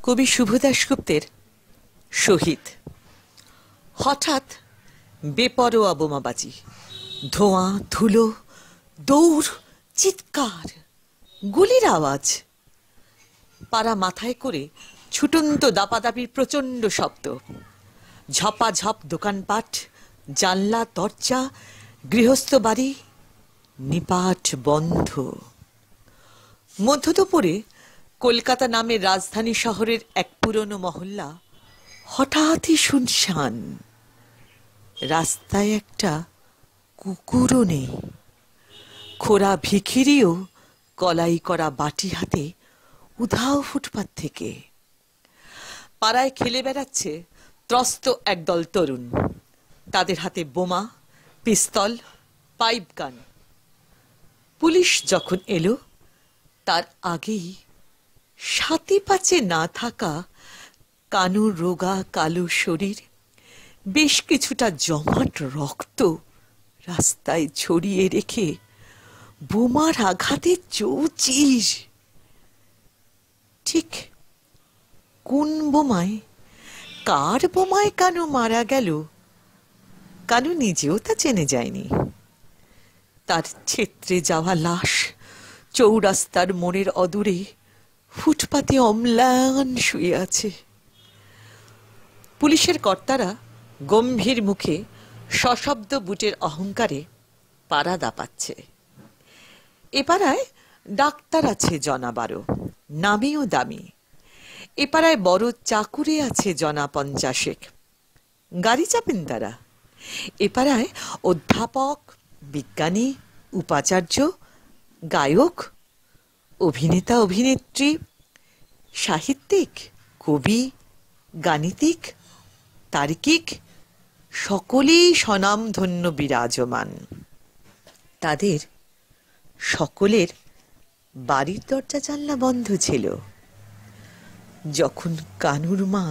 কবি শুভ দাশগুপ্তের শহীদ। হঠাৎ বেপরোয়া বোমাবাজি, ধোঁয়া, ধুলো, দৌড়, চিৎকার, গুলির আওয়াজ। পাড়া মাথায় করে ছুটন্ত দাপাদাপির প্রচণ্ড শব্দ। ঝপাঝপ দোকানপাট, জানলা দরজা, গৃহস্থ বাড়ি নিপাট বন্ধ। মধ্য দুপুরে কলকাতা নামের রাজধানী শহরের এক পুরনো মহল্লা হঠাৎই শুনশান। রাস্তায় একটা কুকুরও নেই। খোড়া ভিখিরিও কলাই করা বাটি হাতে উধাও ফুটপাত থেকে। পাড়ায় খেলে বেড়াচ্ছে ত্রস্ত একদল তরুণ, তাদের হাতে বোমা, পিস্তল, পাইপ গান। পুলিশ যখন এলো তার আগেই সাতি পাচে না থাকা কানুর রোগা কালো শরীর, বেশ কিছুটা জমাট রক্ত রাস্তায় ছড়িয়ে রেখে বোমার আঘাতে চৌচির। ঠিক কোন বোমায়, কার বোমায় কানু মারা গেল, কানু নিজেও তা জেনে যায়নি। তার ছেত্রে যাওয়া লাশ চৌরাস্তার মোড়ের অদূরে ফুটপাতে অম্লান শুয়ে আছে। পুলিশের কর্তারা গম্ভীর মুখে সশব্দ বুটের অহংকারে পাড়া দাপাচ্ছে। এ পাড়ায় ডাক্তার আছে জনা 12, নামিও দামি। এ পাড়ায় বড় চাকুরে আছে জনা 50, গাড়ি চাপেন তারা। এ পাড়ায় অধ্যাপক, বিজ্ঞানী, উপাচার্য, গায়ক, অভিনেতা, অভিনেত্রী, সাহিত্যিক, কবি, গাণিতিক, তার্কিক সকলেই স্বনামধন্য বিরাজমান। তাদের সকলের বাড়ির দরজা জানলা বন্ধ ছিল। যখন কানুর মা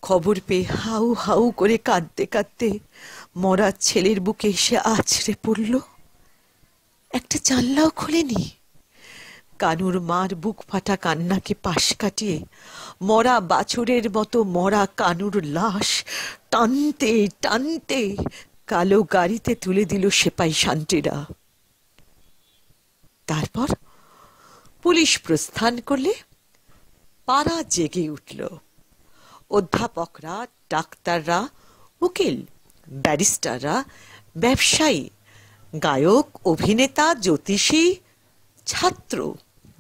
খবর পেয়ে হাউ হাউ করে কাঁদতে কাঁদতে মরা ছেলের বুকে এসে আছড়ে পড়ল, একটা জানলাও খোলেনি। কানুর মার বুক ফাটা কান্নাকে পাশ কাটিয়ে মরা বাছুরের মতো মরা কানুর লাশ টানতে টানতে কালো গাড়িতে তুলে দিল সেপাই শান্তিরা। তারপর পুলিশ প্রস্থান করলে পাড়া জেগে উঠল। অধ্যাপকরা, ডাক্তাররা, উকিল, ব্যারিস্টাররা, ব্যবসায়ী, গায়ক, অভিনেতা, জ্যোতিষী, ছাত্র,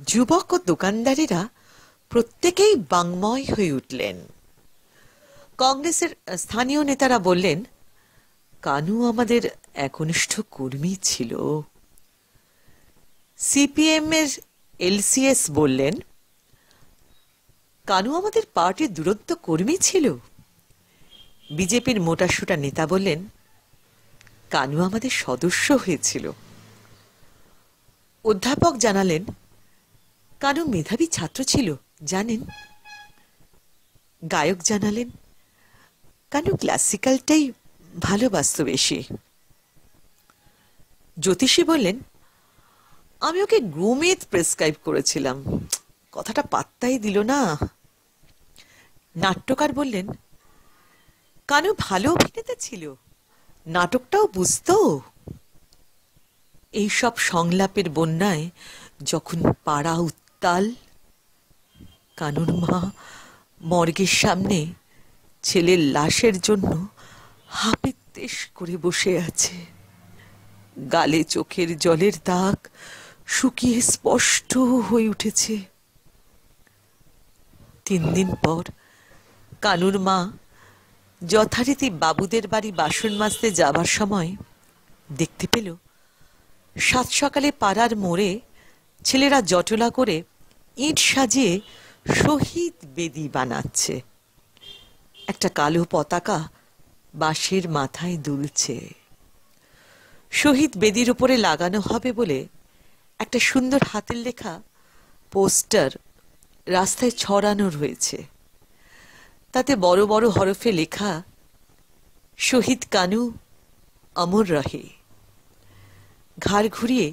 যুবক ও দোকানদারেরা প্রত্যেকেই বাংময় হয়ে উঠলেন। কংগ্রেসের স্থানীয় নেতারা বললেন, কানু আমাদের একনিষ্ঠ কর্মী ছিল। সিপিএম এর এলসিএস বললেন, কানু আমাদের পার্টির দুরন্ত কর্মী ছিল। বিজেপির মোটাসোটা নেতা বললেন, কানু আমাদের সদস্য হয়েছিল। অধ্যাপক জানালেন, কানু মেধাবী ছাত্র ছিল জানেন। গায়ক জানালেন, কানু ক্লাসিক্যালটাই ভালোবাসত বেশি। জ্যোতিষী বললেন, আমি ওকে গোমেদ প্রেসক্রাইব করেছিলাম, কথাটা পাত্তাই দিল না। নাট্যকার বললেন, কানু ভালো অভিনেতা ছিল, নাটকটাও বুঝতো। এইসব সংলাপের বন্যায় যখন পাড়া উত্তাল, কানুর মা মর্গের সামনে ছেলের লাশের জন্য হাপিত্তেশ করে বসে আছে। গালে চোখের জলের দাগ শুকিয়ে স্পষ্ট হয়ে উঠেছে। 3 দিন পর কানুর মা যথারীতি বাবুদের বাড়ি বাসন মাজতে যাবার সময় দেখতে পেল 7 সকালে পাড়ার মোড়ে ছেলেরা জটলা করে ইট সাজিয়ে শহীদ বেদি বানাচ্ছে। একটা কালো পতাকা বাঁশের মাথায় দুলছে। শহীদ বেদির উপরে লাগানো হবে বলে একটা সুন্দর হাতের লেখা পোস্টার রাস্তায় ছড়ানো রয়েছে। তাতে বড় বড় হরফে লেখা, শহীদ কানু অমর রহে। ঘাড় ঘুরিয়ে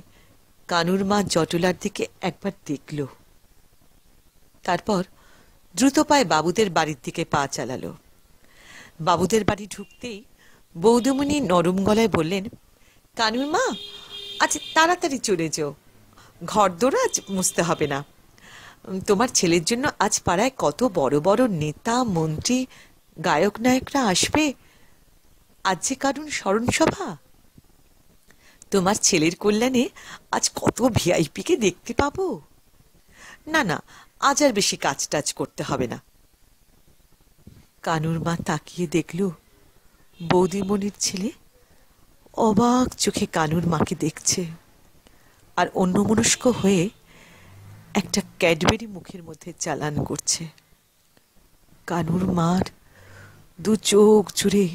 কানুর মা জটলার দিকে একবার দেখল, তারপর দ্রুত পায়ে বাবুদের বাড়ির দিকে পা চালালো। বাবুদের বাড়ি ঢুকতেই বৌদিমণি নরম গলায় বললেন, কানুর মা, আজ তাড়াতাড়ি চলে যাও, ঘর দোর আজ মুছতে হবে না। তোমার ছেলের জন্য আজ পাড়ায় কত বড় বড় নেতা মন্ত্রী গায়ক নায়করা আসবে। আজ যে কারুন স্মরণ সভা, তোমার ছেলের কল্যাণে আজ কত ভিআইপিকে দেখতে পাবো। না না, আজ আর বেশি কাজ টাজ করতে হবে না। কানুর মা তাকিয়ে দেখল বৌদিমণির ছেলে অবাক চোখে কানুর মাকে দেখছে, আর অন্যমনস্ক হয়ে একটা ক্যাডবেরি মুখের মধ্যে চালান করছে। কানুর মার দু চোখ জুড়ে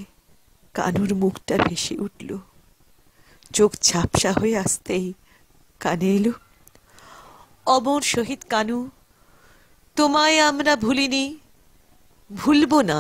কানুর মুখটা ভেসে উঠল। চোখ ঝাপসা হয়ে আসতেই কানে এলো, অমর শহীদ কানু, তোমায় আমরা ভুলিনি, ভুলবো না।